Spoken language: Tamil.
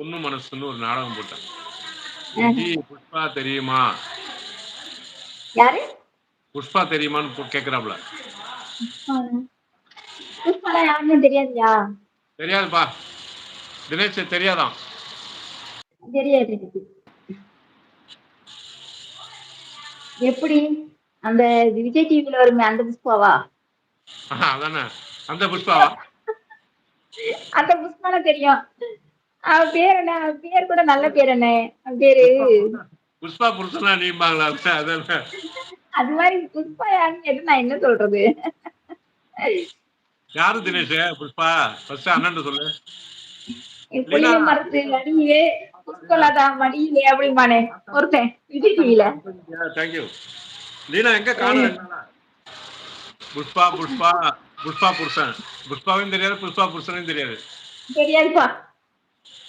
பொண்ணு மனசுன்னு ஒரு நாடகம் போட்டேன். ஆஹ. ஜி புஷ்பா தெரியுமா? யாரு? புஷ்பா தெரியுமான்னு கேட்கிறாப்ல. புஷ்பாவா? புஷ்பாலாம் யாருன்னு தெரியாதுயா? தெரியாதுப்பா. தினேஷ் தெரியாதாம். தெரியாது எனக்கு. எப்படி? அந்த விஜய் டிவில வருமே அந்த புஷ்பாவா? அதானே. அந்த புஷ்பாவா? அந்த புஷ்பாலாம் தெரியும். அவ பேர் என்ன? அவ பேர் கூட நல்ல பேர் என்ன? அவ பேரு புஷ்பா புருஷன். புஷ்பா புருஷனா நீம்பாங்களா? அதானே. அது மாரி புஷ்பா யாருன்னு கேட்டு நான் என்ன சொல்றது? யாரு தினேஷ்? புஷ்பா. ஃபர்ஸ்ட் அண்ணன்ட்ட சொல்லு. லீலா. புளிய மரத்து அடியிலே லீலா. புஷ்பலதா மடியிலே அப்படிம்பானே ஒருத்தன் விஜய் டிவில. Thank you. லீலா எங்க காணோம் 2 நாளா? புஷ்பா புஷ்பா புஷ்பா புருஷன். புஷ்பாவையும் தெரியாது, புஷ்பா புருஷனையும் தெரியாது. தெரியாதுப்பா.